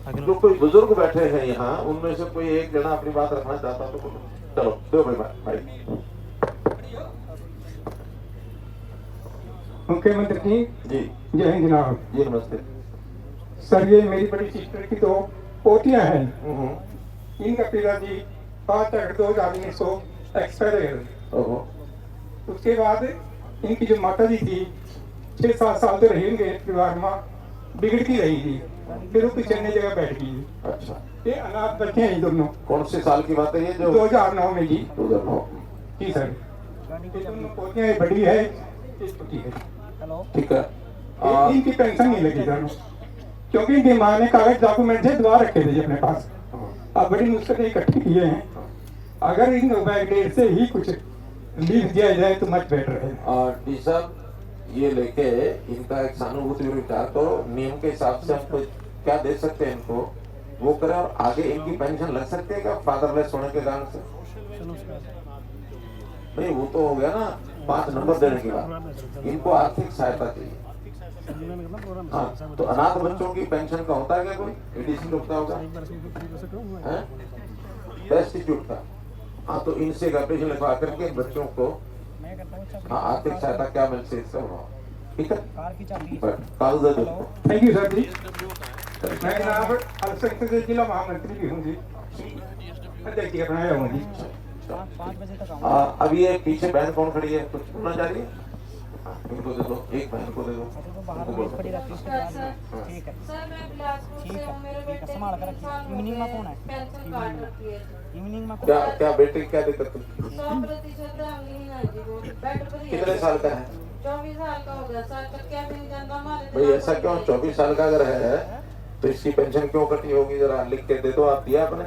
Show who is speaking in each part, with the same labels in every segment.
Speaker 1: जो कोई बुजुर्ग बैठे हैं यहाँ, उनमें से कोई एक जना अपनी बात रखना चाहता तो बोलो। चलो दो भाई।
Speaker 2: मुख्यमंत्री जी
Speaker 1: जी
Speaker 2: जय हिंद जनाब।
Speaker 1: जी नमस्ते।
Speaker 2: सर ये मेरी बड़ी सिस्टर की दो पोतियां हैं। इनका पिताजी 5/8/2019 को एक्सपायर हो गए।
Speaker 1: ओहो। उसके
Speaker 2: बाद इनकी जो माता जी थी 6-7 साल तो रही उनके परिवार में, बिगड़ती रही थी, फिर वो कुछ अन्य जगह बैठ गई।
Speaker 1: अच्छा।
Speaker 2: ये अनाथ बच्चे हैं दोनों।
Speaker 1: कौन से साल की बात है ये? जो
Speaker 2: 2009 में जी।
Speaker 1: 2009
Speaker 2: जी सर। ये दोनों पोतियां, बड़ी है ये छोटी है।
Speaker 1: ठीक है।
Speaker 2: इनकी पेंशन नहीं लगी सर, क्योंकि इनकी माँ ने कागज डॉक्यूमेंट से दुआ रखे थे अपने पास। अब बड़ी मुश्किल इकट्ठे किए हैं, अगर इन बैकडेट से ही कुछ लिख दिया जाए तो मच बेटर है।
Speaker 1: डी साहब ये लेके इनका एक सहानुभूति विचार तो नियम के हिसाब से हम क्या दे सकते हैं इनको, वो करें, और आगे इनकी पेंशन लग सकती है क्या फादरलेस होने के कारण से? नहीं वो तो हो गया ना 5 नंबर देने के बाद, इनको आर्थिक सहायता चाहिए। हाँ, तो अनाथ बच्चों की पेंशन का होता है क्या कोई एडिशन रुकता होगा? डेस्टिट्यूट का। हाँ तो इनसे एप्लीकेशन लिखवा करके बच्चों को हाँ आर्थिक सहायता क्या मिल सकती है, ठीक है? कागज दे दो।
Speaker 2: थैंक यू सर जी। मैं जनाब अल्पसंख्यक जिला महामंत्री भी हूँ जी, देखिए अपना हूँ जी।
Speaker 1: अब ये पीछे बहन कौन खड़ी है, कुछ बोलना चाह रही है? इनको दे दो, एक बहन को दे दो। क्या बेटे क्या दिक्कत है? 100% कितने साल का है?
Speaker 3: 24 साल का हो गया सर, तक क्या भी नहीं जानता हमारे।
Speaker 1: भाई ऐसा क्यों? 24 साल का अगर है तो इसकी पेंशन क्यों कटी होगी? जरा लिख के दे दो। आप दिया आपने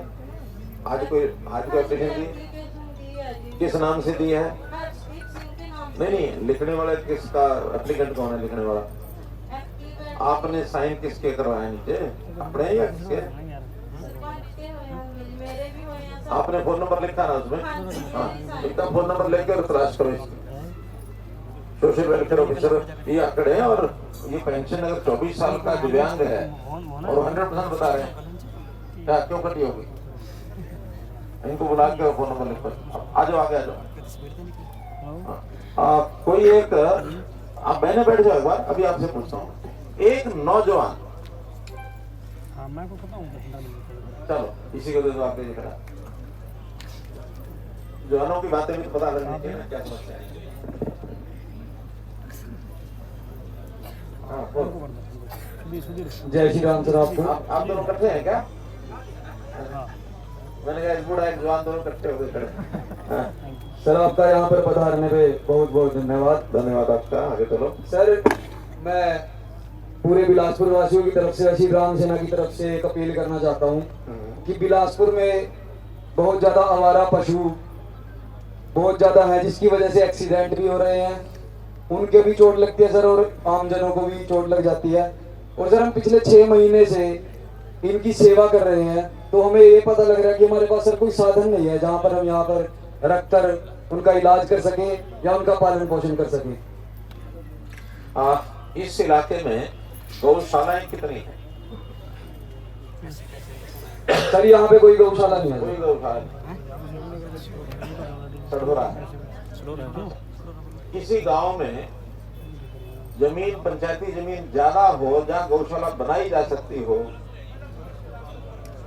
Speaker 1: आज कोई एप्लीकेशन दी? किस नाम से दी है? नहीं लिखने वाला किसका, एप्लीकेंट कौन है लिखने वाला? आपने साइन किसके करवाए नीचे, अपने या किसके? आपने फोन नंबर लिखा ना उसमें? हाँ इनका फोन नंबर लेके और तलाश करो इसकी। सोशल वेलफेयर ऑफिसर ये आंकड़े हैं, और ये पेंशन अगर 24 साल का दिव्यांग है और 100% बता रहे हैं, क्या क्यों कटी होगी? इनको बुला के फोन नंबर लिखो। आ जाओ आगे आ जाओ। कोई एक आप बहने बैठ जाओ एक बार, अभी आपसे पूछता हूँ। एक नौजवान, चलो इसी को दे दो आपके जिक्र। जवानों की बातें भी तो पता लगनी चाहिए ना, क्या समस्या है।
Speaker 4: जय श्री राम सर।
Speaker 1: आप दोनों इकट्ठे हैं क्या? मैंने कहा बूढ़ा एक जवान दोनों इकट्ठे हो गए खड़े।
Speaker 4: सर आपका यहाँ पर पधारने पे बहुत बहुत धन्यवाद।
Speaker 1: धन्यवाद आपका। आगे चलो
Speaker 4: सर। मैं पूरे बिलासपुर वासियों की तरफ से, श्री राम सेना की तरफ से एक अपील करना चाहता हूँ कि बिलासपुर में बहुत ज्यादा आवारा पशु बहुत ज्यादा है, जिसकी वजह से एक्सीडेंट भी हो रहे हैं, उनके भी चोट लगती है सर, और आम जनों को भी चोट लग जाती है। और सर हम पिछले 6 महीने से इनकी सेवा कर रहे हैं, तो हमें ये पता लग रहा है कि हमारे पास सर कोई साधन नहीं है जहाँ पर हम यहाँ पर रखकर उनका इलाज कर सकें या उनका पालन पोषण कर सकें।
Speaker 1: इस इलाके में गौशालाएं कितनी है?
Speaker 4: सर यहाँ पे कोई गौशाला नहीं है।
Speaker 1: कोई गौशाला किसी गांव में जमीन, पंचायती जमीन ज्यादा हो जहाँ गौशाला बनाई जा सकती हो?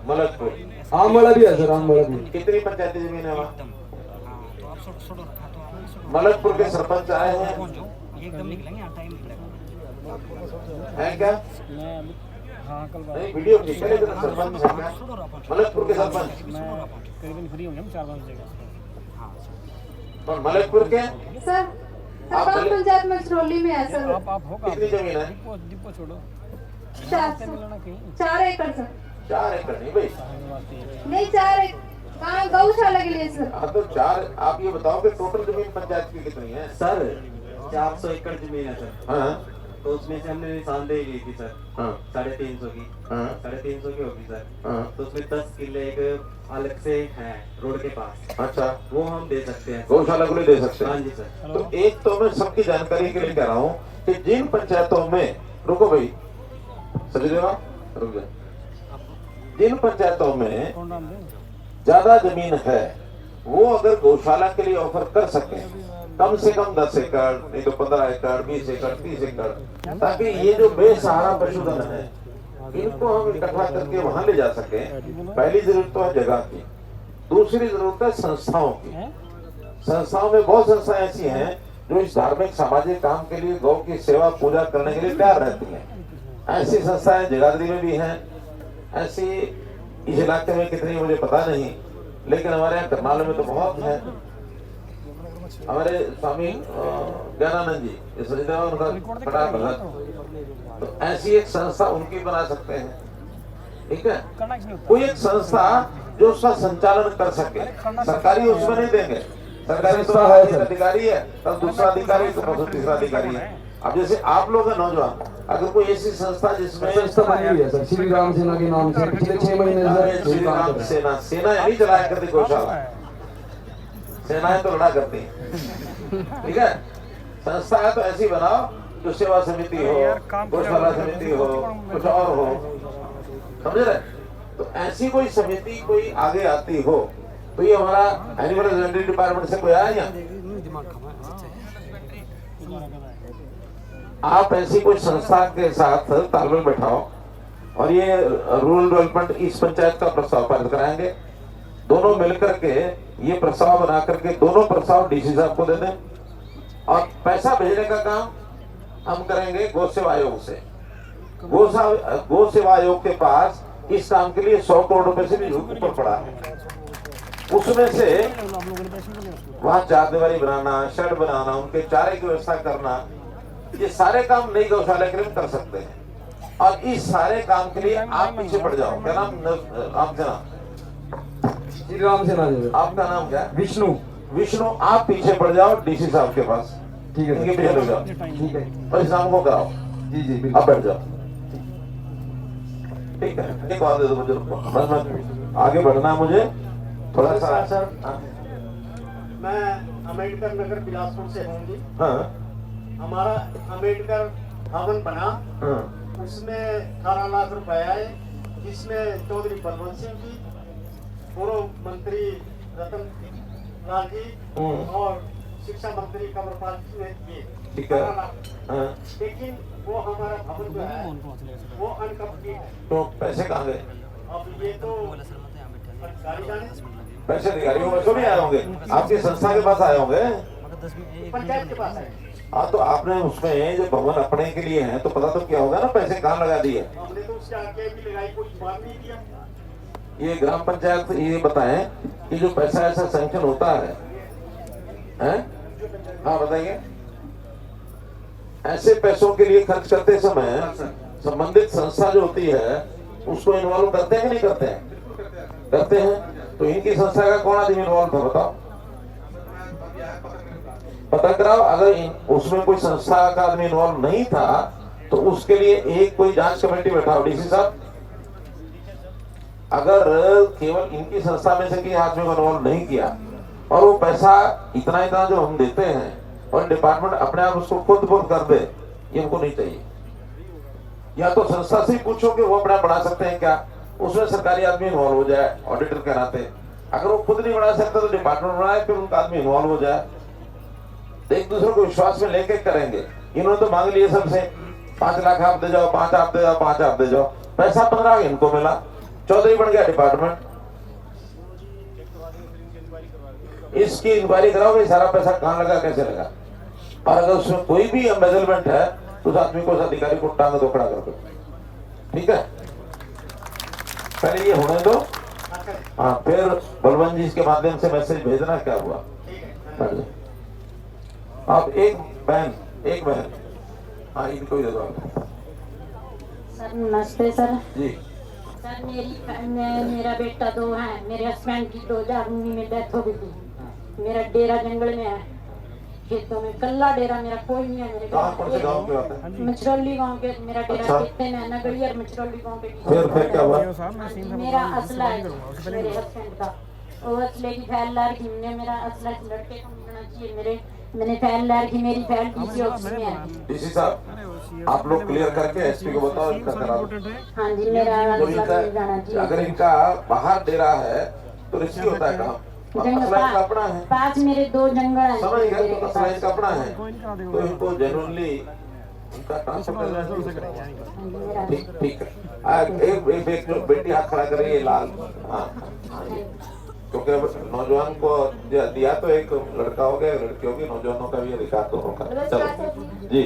Speaker 1: मलकपुर।
Speaker 4: आमवाड़ा भी है सर, आमवाड़ा भी।
Speaker 1: कितनी पंचायती जमीन है वहाँ? मलकपुर के सरपंच आए हैं क्या? नहीं वीडियो ठीक है, लेकिन सरपंच है क्या? मलकपुर के सरपंच और मलकपुर के
Speaker 3: सर सरपंच पंचायत में छरोली में है सर।
Speaker 1: कितनी जमीन है?
Speaker 3: 4 एकड़ सर।
Speaker 1: 4 एकड़ नहीं भाई,
Speaker 3: नहीं 4 एकड़ कहाँ गौशाला के लिए सर?
Speaker 1: हाँ तो 4। आप ये बताओ कि टोटल जमीन पंचायत की कितनी है?
Speaker 5: सर 400 एकड़ जमीन है सर।
Speaker 1: हाँ
Speaker 5: तो उसमें से हमने निशानदेही की थी सर।
Speaker 1: हाँ
Speaker 5: 350 की।
Speaker 1: हाँ
Speaker 5: 350 की होगी सर।
Speaker 1: हाँ।
Speaker 5: तो उसमें 10 किले एक अलग से है रोड के पास।
Speaker 1: अच्छा,
Speaker 5: वो हम दे सकते हैं,
Speaker 1: गौशाला को ले दे सकते
Speaker 5: हाँ
Speaker 1: हैं।
Speaker 5: जी सर।
Speaker 1: तो एक तो मैं सबकी जानकारी के लिए कह रहा हूँ कि जिन पंचायतों में, रुको भाई सचदेवा रुक जाए, जिन पंचायतों में ज्यादा जमीन है वो अगर गौशाला के लिए ऑफर कर सके कम से कम 10 एकड़ नहीं तो 15 एकड़ 20 एकड़ 30 एकड़, ताकि ये जो बेसहारा पशुधन है इनको हम इकट्ठा करके वहां ले जा सके। पहली जरूरत तो है जगह की, दूसरी जरूरत है संस्थाओं की। संस्थाओं में बहुत संस्थाएं ऐसी हैं जो इस धार्मिक सामाजिक काम के लिए गौ की सेवा पूजा करने के लिए तैयार रहती हैं। ऐसी संस्थाएं जगाधरी में भी हैं, ऐसी इस इलाके में कितनी मुझे पता नहीं, लेकिन हमारे यहाँ करनाल में तो बहुत है। हमारे स्वामी ज्ञानानंद जी इस उनका बड़ा भगत, तो ऐसी एक संस्था उनकी बना सकते हैं। ठीक है, कोई एक संस्था जो उसका संचालन कर सके, सरकारी उसमें नहीं देंगे। सरकारी तो अधिकारी है, तब दूसरा अधिकारी तो तीसरा अधिकारी है। अब जैसे आप लोग हैं नौजवान, अगर कोई ऐसी संस्था जिसमें
Speaker 4: संस्था बनी हुई है सर, श्री राम सेना के नाम से पिछले 6 महीने से
Speaker 1: श्री राम सेना, सेना नहीं चलाया करती गौशाला, सेनाएं तो लड़ा करती हैं। ठीक है, संस्था है तो ऐसी बनाओ जो सेवा समिति हो, गौशाला समिति हो, कुछ और हो, समझ रहे? तो ऐसी कोई समिति कोई आगे आती हो तो ये हमारा एनिमल हस्बेंड्री डिपार्टमेंट से कोई आया या आप ऐसी कोई संस्था के साथ तालमेल बैठाओ और ये रूरल डेवलपमेंट इस पंचायत का प्रस्ताव पारित कराएंगे। दोनों मिलकर के ये प्रस्ताव बना करके दोनों प्रस्ताव डीसी साहब को दे दें और पैसा भेजने का काम हम करेंगे गौ सेवा आयोग से। गौ सेवा आयोग के पास इस काम के लिए 100 करोड़ रुपए से भी ऊपर पड़ा है। उसमें से वहां चारदीवारी बनाना, शेड बनाना, उनके चारे की व्यवस्था करना, ये सारे काम नई गौशाला के लिए कर सकते हैं। और इस सारे काम के लिए आप पीछे पड़ जाओ। क्या नाम? राम सेना।
Speaker 4: श्री राम सेना जी।
Speaker 1: आपका नाम क्या?
Speaker 4: विष्णु।
Speaker 1: विष्णु, आप पीछे पड़ जाओ डीसी साहब के पास।
Speaker 4: ठीक है,
Speaker 1: इनके पीछे लग जाओ।
Speaker 4: ठीक है,
Speaker 1: और इस काम को कराओ।
Speaker 4: जी जी
Speaker 1: अब बैठ जाओ। ठीक है, एक बात दे दो बुजुर्ग को, बस मैं आगे बढ़ना है मुझे थोड़ा सा।
Speaker 6: सर, मैं अम्बेडकर नगर बिलासपुर से हूँ जी।
Speaker 1: हाँ
Speaker 6: हमारा अम्बेडकर भवन बना,
Speaker 1: हाँ
Speaker 6: उसमें 18 लाख रुपए आए, जिसमें चौधरी बलवंत सिंह जी, पूर्व मंत्री रतन लाल जी और शिक्षा मंत्री कंवरपाल जी ने किए।
Speaker 1: ठीक है।
Speaker 6: 18 लाख।
Speaker 1: हाँ।
Speaker 6: लेकिन वो हमारा भवन जो है वो अनकम्प्लीट है।
Speaker 1: तो पैसे कहाँ गए?
Speaker 6: अब ये तो अधिकारी जाने,
Speaker 1: पैसे अधिकारियों में तो नहीं आए होंगे, आपकी संस्था के पास आए होंगे,
Speaker 6: पंचायत के पास है।
Speaker 1: हाँ तो आपने उसमें जो भवन अपने के लिए है तो पता तो क्या होगा ना पैसे कहाँ लगा दिए।
Speaker 6: हमने तो उसके आगे भी लगाई, कोई जवाब नहीं दिया।
Speaker 1: ये ग्राम पंचायत ये बताएं कि जो पैसा ऐसा सैंक्शन होता है, हैं? हाँ बताइए। ऐसे पैसों के लिए खर्च करते समय संबंधित संस्था जो होती है उसको इन्वॉल्व करते हैं कि नहीं करते हैं? करते हैं। तो इनकी संस्था का कौन आदमी इन्वॉल्व था बताओ, पता कराओ। अगर उसमें कोई संस्था का आदमी इन्वॉल्व नहीं था तो उसके लिए एक कोई जांच कमेटी बैठाओ डीसी साहब। अगर केवल इनकी संस्था में से किसी आदमी को इन्वॉल्व नहीं किया और वो पैसा इतना इतना जो हम देते हैं और डिपार्टमेंट अपने आप उसको खुद कर दे, ये हमको नहीं चाहिए। या तो संस्था से ही पूछो कि वो अपना बढ़ा सकते हैं क्या, उसमें सरकारी आदमी इन्वॉल्व हो जाए ऑडिटर के नाते। अगर वो खुद नहीं बढ़ा सकता तो डिपार्टमेंट बढ़ाए, फिर उनका आदमी इन्वॉल्व हो जाए। एक दूसरे को विश्वास में लेके करेंगे। इन्होंने तो मांग लिए सबसे 5 लाख आप दे जाओ, 5 आप दे जाओ, 5 आप दे जाओ, पैसा 15 इनको मिला, 14 बन गया डिपार्टमेंट। इसकी इंक्वायरी कराओगे सारा पैसा कहाँ लगा, कैसे लगा, और अगर उसमें कोई भी एम्बेजलमेंट है तो उस आदमी को, उस अधिकारी को टांग दो, खड़ा कर दो। ठीक है, पहले ये होने दो। हाँ, फिर बलवंत जी के माध्यम से मैसेज भेजना क्या हुआ। आप एक बहन हाँ इनको ही दे दो
Speaker 7: सर। नमस्ते सर।
Speaker 1: जी।
Speaker 7: सर मेरा बेटा 2 है, मेरे हस्बैंड की 2019 में डेथ हो गई थी। मेरा डेरा जंगल में है, खेतों में, कल्ला डेरा, मेरा कोई नहीं है। मेरे
Speaker 1: कौन से गांव के होते हैं?
Speaker 7: मछरौली गांव के मेरा डेरा।
Speaker 1: अच्छा।
Speaker 7: कितने में नगड़ी और मछरौली गांव के।
Speaker 1: फिर क्या हुआ?
Speaker 7: मेरा असला है मेरे हस्बैंड का, वो असले की फाइल ला रखी, मैंने मेरा असला लड़के को मिलना चाहिए। मैंने फाइल ला रखी, मेरी फाइल डीसी ऑफिस में है।
Speaker 1: डीसी साहब आप लोग क्लियर करके एसपी को बताओ इनका करा दो।
Speaker 7: हाँ जी मेरा
Speaker 1: तो
Speaker 7: मतलब
Speaker 1: इनका
Speaker 7: मिल जाना चाहिए।
Speaker 1: अगर इनका बाहर डेरा है तो रिस्की होता है काम।
Speaker 7: जंगल
Speaker 1: असला इनका अपना है,
Speaker 7: पास मेरे 2 जंगल हैं
Speaker 1: समझ
Speaker 7: मेरे
Speaker 1: गए,
Speaker 7: के
Speaker 1: तो असला
Speaker 7: पास।
Speaker 1: इनका अपना है तो इनको जेन्युइनली इनका ट्रांसफर करना चाहिए।
Speaker 7: हाँ जी, मेरा
Speaker 1: ठीक ठीक है। एक जो बेटी हाथ खड़ा कर रही है लाल, हाँ क्योंकि अब नौजवान को दिया तो एक लड़का हो गया, लड़की होगी, नौजवानों का भी अधिकार दोनों का।
Speaker 3: नमस्कार सर
Speaker 1: चलो
Speaker 3: जी।
Speaker 1: जी,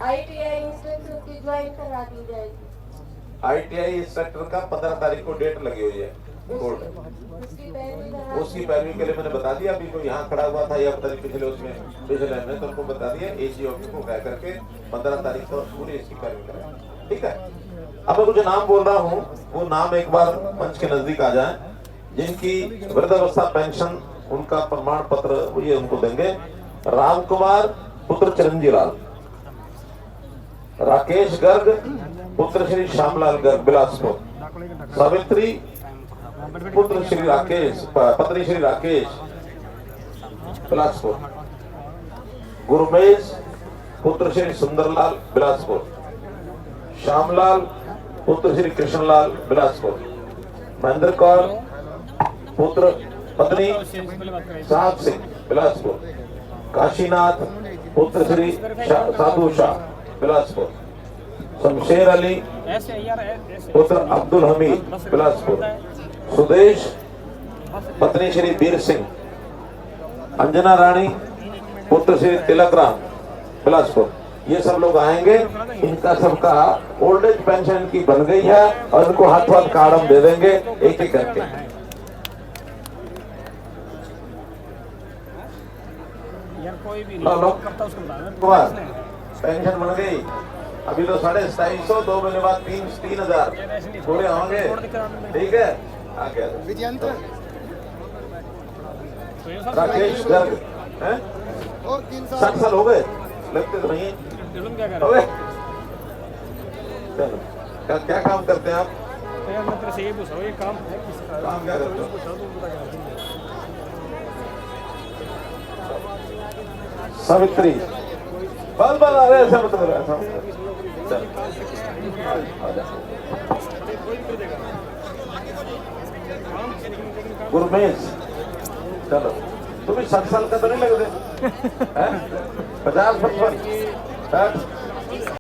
Speaker 3: ITI इंस्ट्रक्टर की ज्वाइन करा दी जाएगी।
Speaker 1: ITI इंस्ट्रक्टर का 15 तारीख को डेट लगी हुई है कोर्ट।
Speaker 3: उसकी पैरवी करा
Speaker 1: उसकी पैरवी के लिए मैंने बता दिया, अभी कोई यहाँ खड़ा हुआ था या पता नहीं पिछले में तो उनको बता दिया AG ऑफिस को कह करके 15 तारीख को पूरी इसकी पैरवी करें। ठीक है। अब मैं कुछ नाम बोल रहा हूँ, वो नाम एक बार मंच के नजदीक आ जाए, जिनकी वृद्धावस्था पेंशन उनका प्रमाण पत्र ये उनको देंगे। राम कुमार पुत्र चिरंजी लाल, राकेश गर्ग पुत्र श्री श्यामलाल गर्ग बिलासपुर, सावित्री पुत्र श्री राकेश पत्नी श्री राकेश बिलासपुर, गुरमेज पुत्र श्री सुंदरलाल बिलासपुर, श्यामलाल पुत्र श्री कृष्णलाल बिलासपुर, महेंद्र कौर पुत्र पत्नी साहब सिंह बिलासपुर, काशीनाथ पुत्र श्री साधु शाह बिलासपुर, शमशेर अली पुत्र अब्दुल हमीद बिलासपुर, सुदेश पत्नी श्री वीर सिंह, अंजना रानी पुत्र श्री तिलक राम बिलासपुर। ये सब लोग आएंगे, इनका सबका ओल्ड एज पेंशन की बन गई है और इनको हाथ हाथ कार्ड हम दे देंगे एक एक करके। कुमार पेंशन बन गई, अभी तो 250, 2 महीने बाद 3,000 पूरे होंगे। ठीक है, आगे राकेश गर्ग हैं? 60 साल हो गए, लगते तो नहीं हो गए। चलो, क्या काम करते हैं आप? काम क्या करते हो? सावित्री बल बल आ रहे, ऐसा मतलब ऐसा। गुरमेश, चलो तुम 60 साल का तो नहीं लगते, 50-55